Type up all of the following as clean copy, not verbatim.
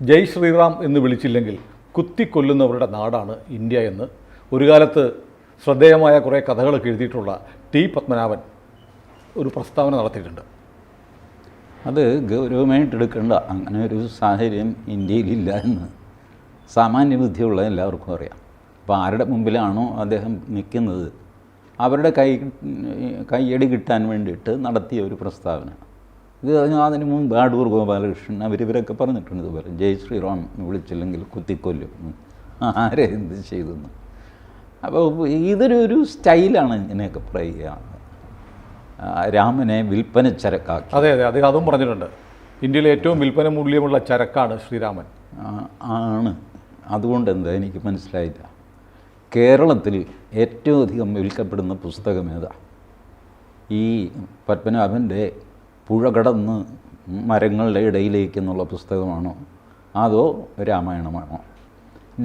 ജയ് ശ്രീറാം എന്ന് വിളിച്ചില്ലെങ്കിൽ കുത്തിക്കൊല്ലുന്നവരുടെ നാടാണ് ഇന്ത്യ എന്ന് ഒരു കാലത്ത് ശ്രദ്ധേയമായ കുറേ കഥകളൊക്കെ എഴുതിയിട്ടുള്ള ടി പത്മനാഭൻ ഒരു പ്രസ്താവന നടത്തിയിട്ടുണ്ട്. അത് ഗൗരവമായിട്ടെടുക്കേണ്ട അങ്ങനെ ഒരു സാഹചര്യം ഇന്ത്യയിലില്ല എന്ന് സാമാന്യ ബുദ്ധിയുള്ള എല്ലാവർക്കും അറിയാം. അപ്പോൾ ആരുടെ മുമ്പിലാണോ അദ്ദേഹം നിൽക്കുന്നത് അവരുടെ കൈയടി കിട്ടാൻ വേണ്ടിയിട്ട് നടത്തിയ ഒരു പ്രസ്താവന. ഇത് അതിന് മുമ്പ് അടൂർ ഗോപാലകൃഷ്ണൻ ഇവരൊക്കെ പറഞ്ഞിട്ടുണ്ട് ഇതുപോലെ ജയ് ശ്രീറാം വിളിച്ചില്ലെങ്കിൽ കുത്തിക്കൊല്ലും, ആരെ എന്ത് ചെയ്തെന്ന്. അപ്പോൾ ഇതൊരു സ്റ്റൈലാണ് ഇങ്ങനെയൊക്കെ പറയുക. രാമനെ വിൽപ്പന ചരക്കാക്കി. അതെ അതെ, അദ്ദേഹം അതും പറഞ്ഞിട്ടുണ്ട്. ഇന്ത്യയിലെ ഏറ്റവും വിൽപ്പന മൂല്യമുള്ള ചരക്കാണ് ശ്രീരാമൻ ആണ്. അതുകൊണ്ട് എന്താ എനിക്ക് മനസ്സിലായില്ല. കേരളത്തിൽ ഏറ്റവും അധികം വിൽക്കപ്പെടുന്ന പുസ്തകം ഏതാ? ഈ പത്മനാഭൻ്റെ പുഴ കടന്ന് മരങ്ങളുടെ ഇടയിലേക്ക് എന്നുള്ള പുസ്തകമാണോ അതോ രാമായണമാണോ?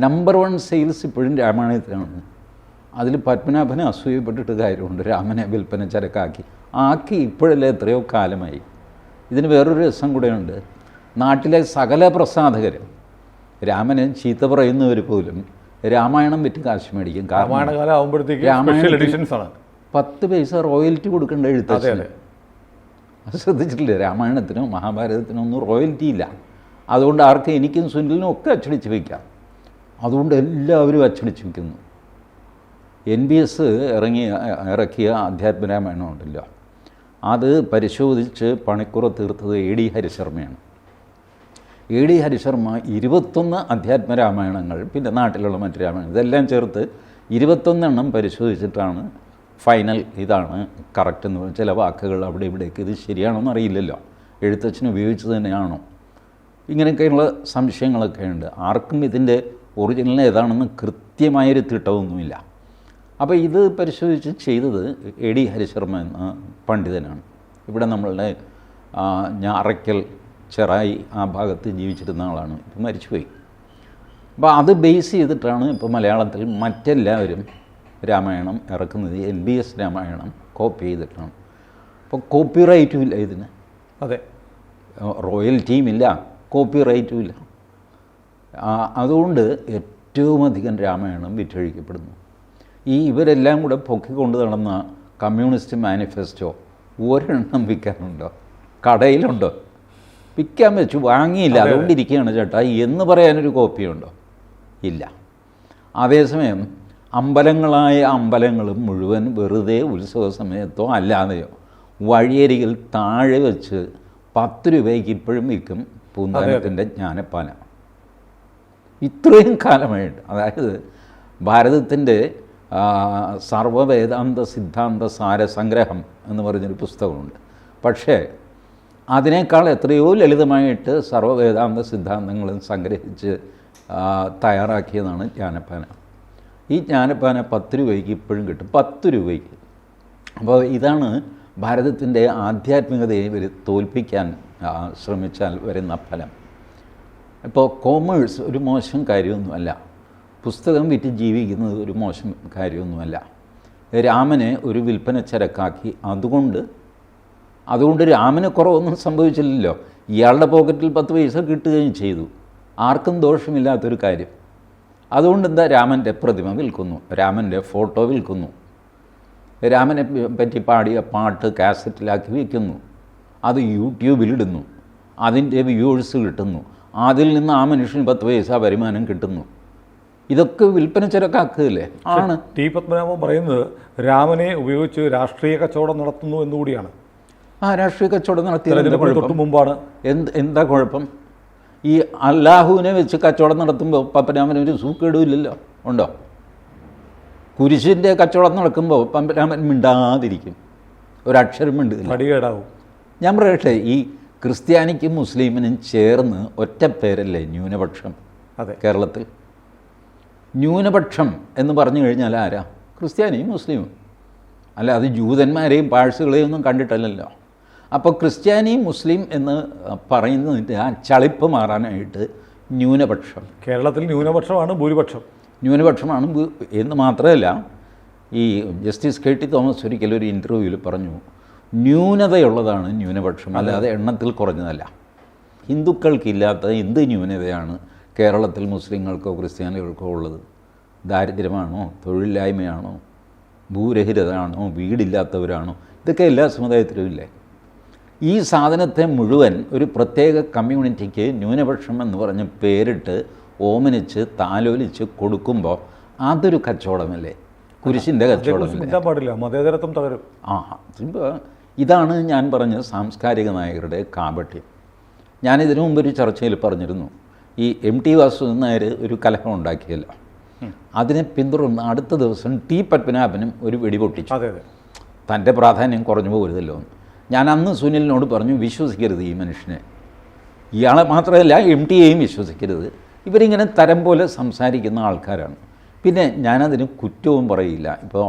നമ്പർ 1 സെയിൽസ് ഇപ്പോഴും രാമായണത്തിനാണ്. അതിൽ പത്മനാഭനെ അസൂയപ്പെട്ടിട്ട് കാര്യമുണ്ട്. രാമനെ വിൽപ്പന ചരക്കാക്കി ഇപ്പോഴല്ലേ എത്രയോ കാലമായി. ഇതിന് വേറൊരു രസം കൂടെയുണ്ട്. നാട്ടിലെ സകല പ്രസാധകരും രാമനെ ചീത്ത പറയുന്നവർ പോലും രാമായണം വിറ്റ് കാശ് മേടിക്കും. രാമായണകാലം ആകുമ്പോഴത്തേക്ക് 10 പൈസ റോയൽറ്റി കൊടുക്കേണ്ട എഴുത്തച്ഛന്. അത് ശ്രദ്ധിച്ചിട്ടില്ലേ? രാമായണത്തിനോ മഹാഭാരതത്തിനോ ഒന്നും റോയൽറ്റി ഇല്ല. അതുകൊണ്ട് ആർക്കും എനിക്കും സുനിലിനും ഒക്കെ അച്ചടിച്ച് വയ്ക്കാം. അതുകൊണ്ട് എല്ലാവരും അച്ചടിച്ച് വയ്ക്കുന്നു. NBS ഇറക്കിയ അധ്യാത്മരാമായണം ഉണ്ടല്ലോ, അത് പരിശോധിച്ച് പണിക്കുറ തീർത്തത് AD ഹരിശർമ്മയാണ്. AD ഹരിശർമ്മ 21 അധ്യാത്മരാമായണങ്ങൾ, പിന്നെ നാട്ടിലുള്ള മറ്റു രാമായണം, ഇതെല്ലാം ചേർത്ത് 21 എണ്ണം പരിശോധിച്ചിട്ടാണ് ഫൈനൽ ഇതാണ് കറക്റ്റ് എന്ന് പറഞ്ഞാൽ. ചില വാക്കുകൾ അവിടെ ഇവിടേക്ക് ഇത് ശരിയാണോന്ന് അറിയില്ലല്ലോ, എഴുത്തച്ഛന് ഉപയോഗിച്ചത് തന്നെയാണോ, ഇങ്ങനെയൊക്കെയുള്ള സംശയങ്ങളൊക്കെ ഉണ്ട്. ആർക്കും ഇതിൻ്റെ ഒറിജിനൽ ഏതാണെന്ന് കൃത്യമായൊരു തിട്ടമൊന്നുമില്ല. അപ്പോൾ ഇത് പരിശോധിച്ച് ചെയ്തത് AD ഹരിശർമ്മ എന്ന പണ്ഡിതനാണ്. ഇവിടെ നമ്മളുടെ ഞാറയ്ക്കൽ ചെറായി ആ ഭാഗത്ത് ജീവിച്ചിരുന്ന ആളാണ്, ഇപ്പോൾ മരിച്ചുപോയി. അപ്പോൾ അത് ബേസ് ചെയ്തിട്ടാണ് ഇപ്പോൾ മലയാളത്തിൽ മറ്റെല്ലാവരും രാമായണം ഇറക്കുന്നത്. NBS രാമായണം കോപ്പി ചെയ്തിട്ടാണ്. അപ്പോൾ കോപ്പി റൈറ്റും ഇല്ല ഇതിന്. അതെ, റോയൽറ്റിയും ഇല്ല, കോപ്പി റൈറ്റും ഇല്ല. അതുകൊണ്ട് ഏറ്റവും അധികം രാമായണം വിറ്റഴിക്കപ്പെടുന്നു. ഇവരെല്ലാം കൂടെ പൊക്കിക്കൊണ്ട് നടന്ന കമ്മ്യൂണിസ്റ്റ് മാനിഫെസ്റ്റോ ഒരെണ്ണം വിൽക്കാനുണ്ടോ? കടയിലുണ്ടോ? വിൽക്കാൻ വെച്ചു, വാങ്ങിയില്ല, അതുകൊണ്ടിരിക്കുകയാണ് ചേട്ടാ എന്ന് പറയാനൊരു കോപ്പിയുണ്ടോ? ഇല്ല. അതേസമയം അമ്പലങ്ങളും മുഴുവൻ വെറുതെ ഉത്സവ സമയത്തോ അല്ലാതെയോ വഴിയരികിൽ താഴെ വെച്ച് 10 രൂപയ്ക്ക് ഇപ്പോഴും വിൽക്കും പൂന്താനത്തിൻ്റെ ജ്ഞാനപ്പാന. ഇത്രയും കാലമായിട്ട്, അതായത് ഭാരതത്തിൻ്റെ സർവവേദാന്ത സിദ്ധാന്ത സാരസംഗ്രഹം എന്ന് പറഞ്ഞൊരു പുസ്തകമുണ്ട്. പക്ഷേ അതിനേക്കാൾ എത്രയോ ലളിതമായിട്ട് സർവവേദാന്ത സിദ്ധാന്തങ്ങളും സംഗ്രഹിച്ച് തയ്യാറാക്കിയതാണ് ജ്ഞാനപ്പാന. ഈ ജ്ഞാനപ്പാന 10 രൂപയ്ക്ക് ഇപ്പോഴും കിട്ടും, 10 രൂപയ്ക്ക്. അപ്പോൾ ഇതാണ് ഭാരതത്തിൻ്റെ ആധ്യാത്മികതയെ തോൽപ്പിക്കാൻ ശ്രമിച്ചാൽ വരുന്ന ഫലം. ഇപ്പോൾ കോമേഴ്സ് ഒരു മോശം കാര്യമൊന്നുമല്ല, പുസ്തകം വിറ്റ് ജീവിക്കുന്നത് ഒരു മോശം കാര്യമൊന്നുമല്ല. രാമനെ ഒരു വിൽപ്പന ചരക്കാക്കി, അതുകൊണ്ട് രാമന് കുറവൊന്നും സംഭവിച്ചില്ലല്ലോ. ഇയാളുടെ പോക്കറ്റിൽ 10 പൈസ കിട്ടുകയും ചെയ്തു. ആർക്കും ദോഷമില്ലാത്തൊരു കാര്യം. അതുകൊണ്ട് എന്താ, രാമൻ്റെ പ്രതിമ വിൽക്കുന്നു, രാമൻ്റെ ഫോട്ടോ വിൽക്കുന്നു, രാമനെ പറ്റി പാടിയ പാട്ട് കാസറ്റിലാക്കി വയ്ക്കുന്നു, അത് യൂട്യൂബിലിടുന്നു, അതിൻ്റെ വ്യൂവേഴ്സ് കിട്ടുന്നു, അതിൽ നിന്ന് ആ മനുഷ്യന് 10 പൈസ വരുമാനം കിട്ടുന്നു. ഇതൊക്കെ വിൽപ്പന ചരക്കാക്കുകയല്ലേ ആണ്. ടി പത്മനാഭൻ പറയുന്നത് രാമനെ ഉപയോഗിച്ച് രാഷ്ട്രീയ കച്ചവടം നടത്തുന്നു എന്നുകൂടിയാണ്. രാഷ്ട്രീയ കച്ചവടം നടത്തിയതിന് തൊട്ട് മുമ്പാണ്. എന്താ കുഴപ്പം? ഈ അല്ലാഹുവിനെ വെച്ച് കച്ചവടം നടത്തുമ്പോൾ പത്മനാഭനൊരു സൂക്കേടുമില്ലല്ലോ, ഉണ്ടോ? കുരിശിൻ്റെ കച്ചവടം നടക്കുമ്പോൾ പത്മനാഭൻ മിണ്ടാതിരിക്കും, ഒരക്ഷരം മിണ്ടില്ല. ഞാൻ പറയട്ടെ, ഈ ക്രിസ്ത്യാനിക്കും മുസ്ലിമിനും ചേർന്ന് ഒറ്റ പേരല്ലേ ന്യൂനപക്ഷം? അതെ, കേരളത്തിൽ ന്യൂനപക്ഷം എന്ന് പറഞ്ഞു കഴിഞ്ഞാൽ ആരാ? ക്രിസ്ത്യാനിയും മുസ്ലിമും. അല്ല, അത് ജൂതന്മാരെയും പാഴ്സുകളെയും ഒന്നും കണ്ടിട്ടല്ലല്ലോ. അപ്പോൾ ക്രിസ്ത്യാനിയും മുസ്ലിം എന്ന് പറയുന്നതിൻ്റെ ആ ചളിപ്പ് മാറാനായിട്ട് ന്യൂനപക്ഷം. കേരളത്തിൽ ന്യൂനപക്ഷമാണ് ഭൂരിപക്ഷം. ന്യൂനപക്ഷമാണ് എന്ന് മാത്രമല്ല, ഈ ജസ്റ്റിസ് KT തോമസ് ഒരിക്കലൊരു ഇൻ്റർവ്യൂവിൽ പറഞ്ഞു, ന്യൂനതയുള്ളതാണ് ന്യൂനപക്ഷം, അല്ലാതെ എണ്ണത്തിൽ കുറഞ്ഞതല്ല. ഹിന്ദുക്കൾക്കില്ലാത്ത എന്ത് ന്യൂനതയാണ് കേരളത്തിൽ മുസ്ലിങ്ങൾക്കോ ക്രിസ്ത്യാനികൾക്കോ ഉള്ളത്? ദാരിദ്ര്യമാണോ, തൊഴിലില്ലായ്മയാണോ, ഭൂരഹിതമാണോ, വീടില്ലാത്തവരാണോ? ഇതൊക്കെ എല്ലാ സമുദായത്തിലും ഇല്ലേ? ഈ സാധനത്തെ മുഴുവൻ ഒരു പ്രത്യേക കമ്മ്യൂണിറ്റിക്ക് ന്യൂനപക്ഷം എന്ന് പറഞ്ഞ് പേരിട്ട് ഓമനിച്ച് താലോലിച്ച് കൊടുക്കുമ്പോൾ അതൊരു കച്ചവടമല്ലേ? കുരിശിൻ്റെ കച്ചവടമല്ലേ? പാടില്ല, മതേതരത്വം തകരും. ഇതാണ് ഞാൻ പറഞ്ഞ സാംസ്കാരിക നായകരുടെ കാപട്യം. ഞാനിതിനു മുമ്പ് ഒരു ചർച്ചയിൽ പറഞ്ഞിരുന്നു, ഈ MT വാസുദേവൻ നായർ ഒരു കലഹം ഉണ്ടാക്കിയല്ല, അതിനെ പിന്തുടർന്ന് അടുത്ത ദിവസം T പത്മനാഭനും ഒരു വെടിപൊട്ടിച്ചു. തൻ്റെ പ്രാധാന്യം കുറഞ്ഞു പോകരുതല്ലോ എന്ന്. ഞാൻ അന്ന് സുനിലിനോട് പറഞ്ഞു, വിശ്വസിക്കരുത് ഈ മനുഷ്യനെ, ഇയാളെ മാത്രമല്ല MTയെയും വിശ്വസിക്കരുത്, ഇവരിങ്ങനെ തരം പോലെ സംസാരിക്കുന്ന ആൾക്കാരാണ്. പിന്നെ ഞാനതിന് കുറ്റവും പറയില്ല. ഇപ്പോൾ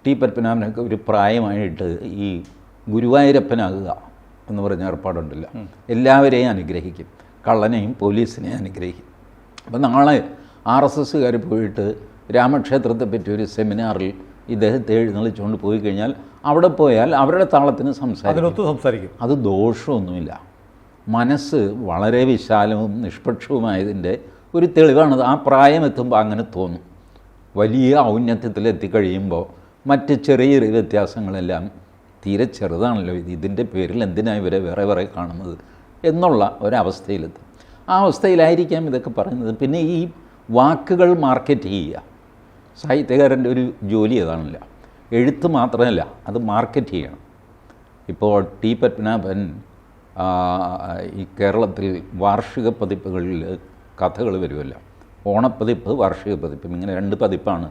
T പത്മനാഭനൊക്കെ ഒരു പ്രായമായിട്ട് ഈ ഗുരുവായൂരപ്പനാകുക എന്ന് പറഞ്ഞ ഏർപ്പാടുണ്ടല്ലോ, എല്ലാവരെയും അനുഗ്രഹിക്കും, കള്ളനെയും പോലീസിനെയും അനുഗ്രഹിക്കും. അപ്പം നാളെ RSSകാർ പോയിട്ട് രാമക്ഷേത്രത്തെ പറ്റി ഒരു സെമിനാറിൽ ഇദ്ദേഹത്തെ എഴുന്നള്ളിച്ചുകൊണ്ട് പോയി കഴിഞ്ഞാൽ അവിടെ പോയാൽ അവരുടെ താളത്തിന് സംസാരിക്കും. അത് ദോഷമൊന്നുമില്ല. മനസ്സ് വളരെ വിശാലവും നിഷ്പക്ഷവുമായതിൻ്റെ ഒരു തെളിവാണത്. ആ പ്രായമെത്തുമ്പോൾ അങ്ങനെ തോന്നും. വലിയ ഔന്നത്യത്തിലെത്തിക്കഴിയുമ്പോൾ മറ്റ് ചെറിയ ചെറിയ വ്യത്യാസങ്ങളെല്ലാം തീരെ ചെറുതാണല്ലോ, ഇതിൻ്റെ പേരിൽ എന്തിനാണ് ഇവരെ വേറെ വേറെ കാണുന്നത് എന്നുള്ള ഒരവസ്ഥയിലെത്തും. ആ അവസ്ഥയിലായിരിക്കാം ഇതൊക്കെ പറയുന്നത്. പിന്നെ ഈ വാക്കുകൾ മാർക്കറ്റ് ചെയ്യുക, സാഹിത്യകാരൻ്റെ ഒരു ജോലി അതാണല്ലോ. എഴുത്ത് മാത്രമല്ല, അത് മാർക്കറ്റ് ചെയ്യണം. ഇപ്പോൾ T പത്മനാഭൻ ഈ കേരളത്തിൽ വാർഷിക പതിപ്പുകളിൽ കഥകൾ വരുമല്ലോ, ഓണപ്പതിപ്പ്, വാർഷിക പതിപ്പ്, ഇങ്ങനെ 2 പതിപ്പാണ്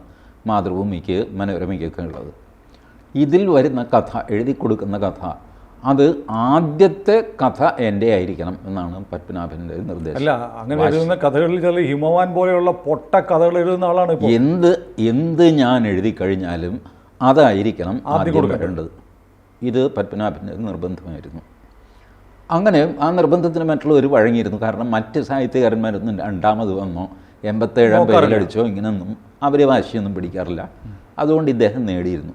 മാതൃഭൂമിക്ക് മനോരമയ്ക്കൊക്കെ ഉള്ളത്. ഇതിൽ വരുന്ന കഥ, എഴുതി കൊടുക്കുന്ന കഥ, അത് ആദ്യത്തെ കഥ എൻ്റെ ആയിരിക്കണം എന്നാണ് പത്മനാഭൻ്റെ നിർദ്ദേശം. അല്ല, അങ്ങനെ എഴുതുന്ന കഥകളിൽ ചില ഹിമവാൻ പോലെയുള്ള പൊട്ട കഥകൾ എഴുതുന്ന ആളാണ്. എന്ത് ഞാൻ എഴുതി കഴിഞ്ഞാലും അതായിരിക്കണം ആദ്യം വരേണ്ടത്. ഇത് പത്മനാഭൻ്റെ നിർബന്ധമായിരുന്നു. അങ്ങനെ ആ നിർബന്ധത്തിന് മറ്റുള്ളവർ വഴങ്ങിയിരുന്നു. കാരണം മറ്റ് സാഹിത്യകാരന്മാരൊന്നും 2ാമത് വന്നോ 87 പേരിലടിച്ചോ ഇങ്ങനെയൊന്നും അവർ വാശിയൊന്നും പിടിക്കാറില്ല. അതുകൊണ്ട് ഇദ്ദേഹം നേടിയിരുന്നു.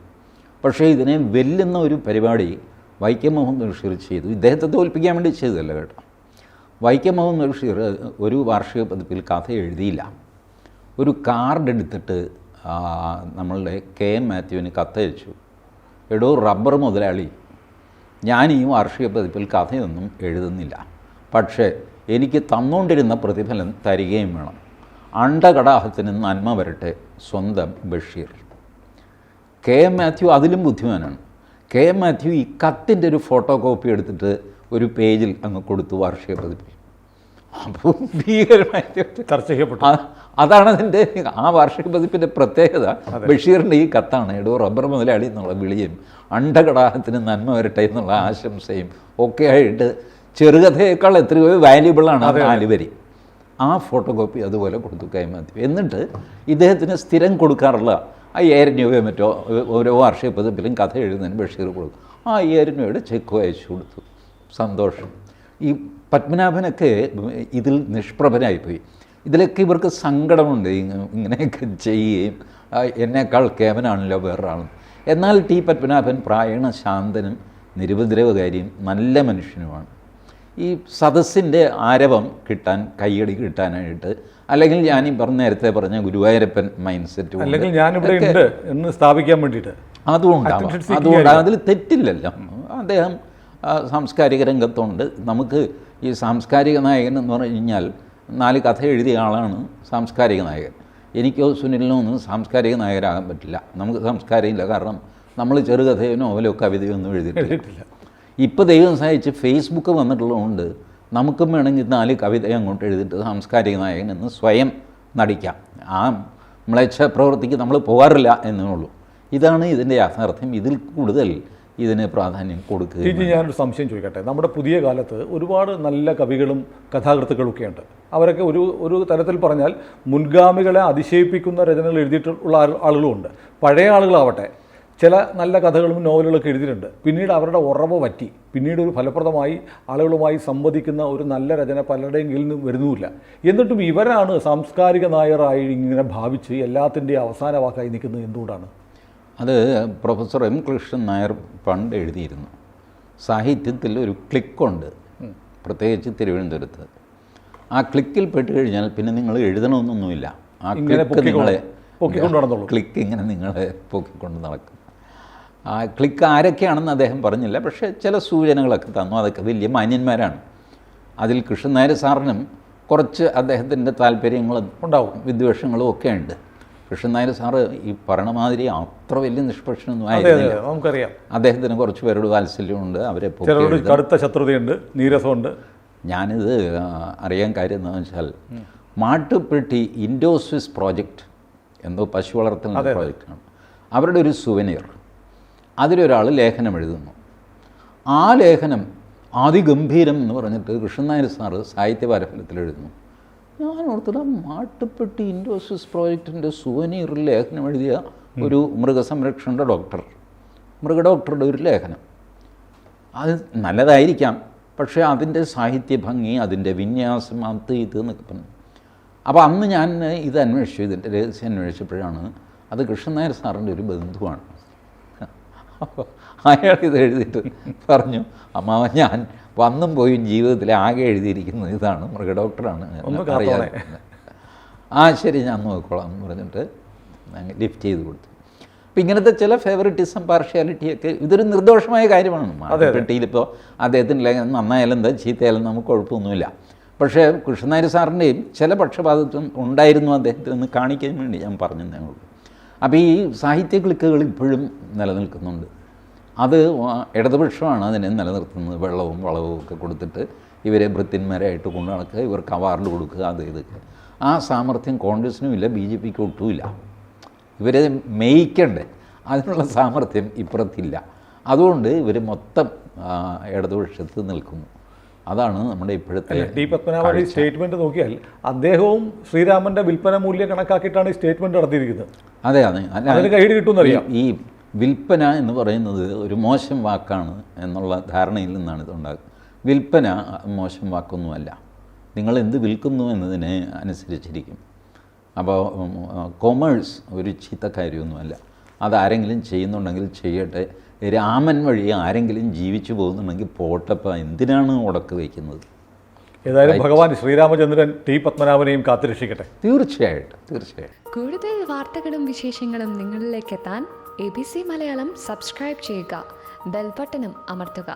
പക്ഷേ ഇതിനെ വെല്ലുന്ന ഒരു പരിപാടി വൈക്കം മുഹമ്മദ് ബഷീർ ചെയ്തു. ഇദ്ദേഹത്തെ തോൽപ്പിക്കാൻ വേണ്ടി ചെയ്തതല്ല കേട്ടോ. വൈക്കം മുഹമ്മദ് ബഷീർ ഒരു വാർഷിക പതിപ്പിൽ കഥ എഴുതിയില്ല. ഒരു കാർഡ് എടുത്തിട്ട് നമ്മളുടെ KM മാത്യുവിന് കത്തയച്ചു, എടോ റബ്ബർ മുതലാളി, ഞാൻ ഈ വാർഷിക പതിപ്പിൽ കഥയൊന്നും എഴുതുന്നില്ല, പക്ഷേ എനിക്ക് തന്നുകൊണ്ടിരുന്ന പ്രതിഫലം തരികയും വേണം. അണ്ടകടാഹത്തിന് നന്മ വരട്ടെ, സ്വന്തം ബഷീർ. KM മാത്യു അതിലും ബുദ്ധിമാനാണ്. KM മാത്യു ഈ കത്തിൻ്റെ ഒരു ഫോട്ടോ കോപ്പി എടുത്തിട്ട് ഒരു പേജിൽ അങ്ങ് കൊടുത്തു വാർഷിക പതിപ്പിൽ. അപ്പോൾ ഭീകരമായി ചർച്ച ചെയ്യപ്പെട്ടു. അതാണ് അതിൻ്റെ ആ വാർഷിക പതിപ്പിൻ്റെ പ്രത്യേകത. ബഷീറിൻ്റെ ഈ കത്താണ് എടോ റബ്ബർ മുതലാളി എന്നുള്ള വിളിയും അണ്ടകടാഹത്തിന് നന്മ വരട്ടെ എന്നുള്ള ആശംസയും ഒക്കെ ആയിട്ട് ചെറുകഥയേക്കാൾ എത്രയോ വാല്യുബിളാണ് ആ 4 വരി. ആ ഫോട്ടോ കോപ്പി അതുപോലെ കൊടുത്തു KM മാത്യു. എന്നിട്ട് ഇദ്ദേഹത്തിന് സ്ഥിരം കൊടുക്കാറുള്ള 5000 രൂപയോ മറ്റോ ഓരോ വാർഷിക പതിപ്പിലും കഥ എഴുതുന്നതിന് ബഷീർ കൊടുക്കും. ആ 5000 രൂപയുടെ ചെക്ക് അയച്ചു കൊടുത്തു. സന്തോഷം. ഈ പത്മനാഭനൊക്കെ ഇതിൽ നിഷ്പ്രഭനായിപ്പോയി. ഇതിലൊക്കെ ഇവർക്ക് സങ്കടമുണ്ട്, ഇങ്ങനെയൊക്കെ ചെയ്യുകയും എന്നേക്കാൾ കേവനാണല്ലോ വേറൊരാളും. എന്നാൽ T പത്മനാഭൻ പ്രായണ ശാന്തനും നിരുപദ്രവകാരിയും നല്ല മനുഷ്യനുമാണ്. ഈ സദസ്സിൻ്റെ ആരവം കിട്ടാൻ, കയ്യടി കിട്ടാനായിട്ട്, അല്ലെങ്കിൽ ഞാനീ നേരത്തെ പറഞ്ഞ ഗുരുവായൂരപ്പൻ മൈൻഡ് സെറ്റ്, അല്ലെങ്കിൽ ഞാനിവിടെ ഉണ്ട് എന്ന് സ്ഥാപിക്കാൻ വേണ്ടിയിട്ട് അതുകൊണ്ട് അതിൽ തെറ്റില്ലല്ലോ. അദ്ദേഹം സാംസ്കാരിക രംഗത്തുണ്ട്. നമുക്ക് ഈ സാംസ്കാരിക നായകൻ എന്ന് പറഞ്ഞു കഴിഞ്ഞാൽ 4 കഥ എഴുതിയ ആളാണ് സാംസ്കാരിക നായകൻ. എനിക്കോ സുനിലിനോ ഒന്നും സാംസ്കാരിക നായകരാകാൻ പറ്റില്ല. നമുക്ക് സംസ്കാരമില്ല. കാരണം നമ്മൾ ചെറുകഥയോ നോവലോ കവിതയോ ഒന്നും എഴുതിയിട്ടില്ല. ഇപ്പോൾ ദൈവം സഹായിച്ച് ഫേസ്ബുക്ക് വന്നിട്ടുള്ളതുകൊണ്ട് നമുക്കും വേണമെങ്കിൽ 4 കവിത അങ്ങോട്ട് എഴുതിയിട്ട് സാംസ്കാരിക നായകൻ എന്ന് സ്വയം നടിക്കാം. ആ മ്ലേച്ഛ പ്രവൃത്തിക്ക് നമ്മൾ പോകാറില്ല എന്നേ ഉള്ളൂ. ഇതാണ് ഇതിൻ്റെ യാഥാർത്ഥ്യം. ഇതിൽ കൂടുതൽ ഇതിന് പ്രാധാന്യം കൊടുക്കുക. ഞാനൊരു സംശയം ചോദിക്കട്ടെ. നമ്മുടെ പുതിയ കാലത്ത് ഒരുപാട് നല്ല കവികളും കഥാകൃത്തുക്കളൊക്കെ ഉണ്ട്. അവരൊക്കെ ഒരു തരത്തിൽ പറഞ്ഞാൽ മുൻഗാമികളെ അതിശയിപ്പിക്കുന്ന രചനകൾ എഴുതിയിട്ടുള്ള ആളുകളുമുണ്ട്. പഴയ ആളുകളാവട്ടെ ചില നല്ല കഥകളും നോവലുകളൊക്കെ എഴുതിയിട്ടുണ്ട്. പിന്നീട് അവരുടെ ഉറവ് പറ്റി, പിന്നീട് ഒരു ഫലപ്രദമായി ആളുകളുമായി സംവദിക്കുന്ന ഒരു നല്ല രചന പലരുടെയും കയ്യിൽ നിന്ന് വരുന്നുമില്ല. എന്നിട്ടും ഇവരാണ് സാംസ്കാരിക നായരായി ഇങ്ങനെ ഭാവിച്ച് എല്ലാത്തിൻ്റെയും അവസാന വാക്കായി നിൽക്കുന്നത്. എന്തുകൊണ്ടാണ്? അത് പ്രൊഫസർ M. കൃഷ്ണൻ നായർ പണ്ട് എഴുതിയിരുന്നു. സാഹിത്യത്തിൽ ഒരു ക്ലിക്കുണ്ട്, പ്രത്യേകിച്ച് തിരുവനന്തപുരത്ത്. ആ ക്ലിക്കിൽ പെട്ട് കഴിഞ്ഞാൽ പിന്നെ നിങ്ങൾ എഴുതണമെന്നൊന്നുമില്ല. ആ ഇങ്ങനെ ക്ലിക്ക് നിങ്ങളെ പൊക്കിക്കൊണ്ട് നടന്നോളൂ. ക്ലിക്ക് ഇങ്ങനെ നിങ്ങളെ പൊക്കിക്കൊണ്ട് നടക്കും. ആ ക്ലിക്ക് ആരൊക്കെയാണെന്ന് അദ്ദേഹം പറഞ്ഞില്ല, പക്ഷേ ചില സൂചനകളൊക്കെ തന്നു. അതൊക്കെ വലിയ മാന്യന്മാരാണ്. അതിൽ കൃഷ്ണൻ നായർ സാറിനും കുറച്ച് അദ്ദേഹത്തിൻ്റെ താല്പര്യങ്ങളും ഉണ്ടാവും, വിദ്വേഷങ്ങളും ഒക്കെ ഉണ്ട്. കൃഷ്ണൻ നായർ സാറ് ഈ പറയണ മാതിരി അത്ര വലിയ നിഷ്പക്ഷനൊന്നും ആയിരുന്നില്ല. നമുക്കറിയാം അദ്ദേഹത്തിന് കുറച്ച് പേരോട് വാത്സല്യമുണ്ട്, അവരെ കടുത്ത ശത്രുതയുണ്ട്, നീരസമുണ്ട്. ഞാനിത് അറിയാൻ കാര്യം എന്താണെന്ന് വെച്ചാൽ, മാട്ടുപ്പെട്ടി ഇൻഡോ സ്വിസ് പ്രോജക്റ്റ് എന്തോ പശു വളർത്തുന്ന പ്രോജക്റ്റാണ്. അവരുടെ ഒരു സുവനീർ, അതിലൊരാൾ ലേഖനം എഴുതുന്നു. ആ ലേഖനം അതിഗംഭീരം എന്ന് പറഞ്ഞിട്ട് കൃഷ്ണൻ നായർ സാറ് സാഹിത്യ പാരഫലത്തിൽ എഴുതുന്നു. ഞാൻ ഓർത്തില്ല, മാട്ടുപ്പെട്ടി ഇൻഡോ സ്വിസ് പ്രോജക്റ്റിൻ്റെ സുവനീറിൽ ലേഖനം എഴുതിയ ഒരു മൃഗസംരക്ഷണ മൃഗഡോക്ടറുടെ ഒരു ലേഖനം. അത് നല്ലതായിരിക്കാം, പക്ഷേ അതിൻ്റെ സാഹിത്യ ഭംഗി, അതിൻ്റെ വിന്യാസം, അത് ഇത് എന്നൊക്കെ പറഞ്ഞു. അപ്പോൾ അന്ന് ഞാൻ ഇത് അന്വേഷിച്ചു, ഇതിൻ്റെ രഹസ്യം അന്വേഷിച്ചപ്പോഴാണ് അത് കൃഷ്ണൻ നായർ സാറിൻ്റെ ഒരു ബന്ധുവാണ്. അപ്പോൾ അയാൾ ഇത് എഴുതിയിട്ട് പറഞ്ഞു, അമ്മാവ ഞാൻ വന്നും പോയും ജീവിതത്തിൽ ആകെ എഴുതിയിരിക്കുന്നത് ഇതാണ്, മൃഗഡോക്ടറാണ്, അറിയാം. ആ ശരി, ഞാൻ നോക്കിക്കോളാം എന്ന് പറഞ്ഞിട്ട് ലിഫ്റ്റ് ചെയ്ത് കൊടുത്തു. അപ്പം ഇങ്ങനത്തെ ചില ഫേവറിറ്റിസം, പാർഷ്യാലിറ്റിയൊക്കെ ഇതൊരു നിർദോഷമായ കാര്യമാണ്. മാട്ടുപ്പെട്ടിയിലിപ്പോൾ അദ്ദേഹത്തിൻ്റെ ലേഖനം നന്നായാലും എന്താ ചീത്തയായാലും നമുക്ക് കുഴപ്പമൊന്നുമില്ല. പക്ഷേ കൃഷ്ണൻ നായർ സാറിൻ്റെയും ചില പക്ഷപാതിത്വം ഉണ്ടായിരുന്നു അദ്ദേഹത്തിന് എന്ന് കാണിക്കാൻ വേണ്ടി ഞാൻ പറഞ്ഞതേ ഉള്ളൂ. അപ്പോൾ ഈ സാഹിത്യ ക്ലിക്കുകൾ ഇപ്പോഴും നിലനിൽക്കുന്നുണ്ട്. അത് ഇടതുപക്ഷമാണ് അതിനെ നിലനിർത്തുന്നത്. വെള്ളവും വളവും ഒക്കെ കൊടുത്തിട്ട് ഇവരെ ഭൃത്യന്മാരായിട്ട് കൊണ്ടു നടക്കുക, ഇവർക്ക് അവാർഡ് കൊടുക്കുക, അത് ഇതൊക്കെ. ആ സാമർഥ്യം കോൺഗ്രസിനും ഇല്ല, BJPക്ക് ഒട്ടുമില്ല. ഇവരെ മേയിക്കണ്ടേ, അതിനുള്ള സാമർഥ്യം ഇപ്പുറത്തില്ല. അതുകൊണ്ട് ഇവർ മൊത്തം ഇടതുപക്ഷത്ത് നിൽക്കുന്നു. അതാണ് നമ്മുടെ ഇപ്പോഴത്തെ. ടി പത്മനാഭൻ സ്റ്റേറ്റ്മെൻറ്റ് നോക്കിയാൽ അദ്ദേഹവും ശ്രീരാമൻ്റെ വിൽപ്പന മൂല്യം കണക്കാക്കിയിട്ടാണ് ഈ സ്റ്റേറ്റ്മെൻറ്റ് നടത്തിയിരിക്കുന്നത്. അതെ അതെ, അതിന് കൈയ്യടി കിട്ടുമെന്നറിയാം. ഈ വിൽപ്പന എന്ന് പറയുന്നത് ഒരു മോശം വാക്കാണ് എന്നുള്ള ധാരണയിൽ നിന്നാണ് ഇതുണ്ടാകുന്നത്. വിൽപ്പന മോശം വാക്കൊന്നുമല്ല, നിങ്ങൾ എന്ത് വിൽക്കുന്നു എന്നതിനെ അനുസരിച്ചിരിക്കും. അപ്പോൾ കൊമേഴ്സ് ഒരു ചീത്ത കാര്യമൊന്നുമല്ല. അതാരെങ്കിലും ചെയ്യുന്നുണ്ടെങ്കിൽ ചെയ്യട്ടെ. രാമൻ വഴി ആരെങ്കിലും ജീവിച്ചു പോകുന്നുണ്ടെങ്കിൽ പോട്ടപ്പം, എന്തിനാണ് ഉടക്ക് വയ്ക്കുന്നത്? ഏതായാലും ഭഗവാൻ ശ്രീരാമചന്ദ്രൻ ടി പത്മനാഭനെയും കാത്തുരക്ഷിക്കട്ടെ. തീർച്ചയായിട്ടും തീർച്ചയായിട്ടും. കൂടുതൽ വാർത്തകളും വിശേഷങ്ങളും നിങ്ങളിലേക്ക് എത്താൻ ABC മലയാളം സബ്സ്ക്രൈബ് ചെയ്യുക, ബെൽ ബട്ടണും അമർത്തുക.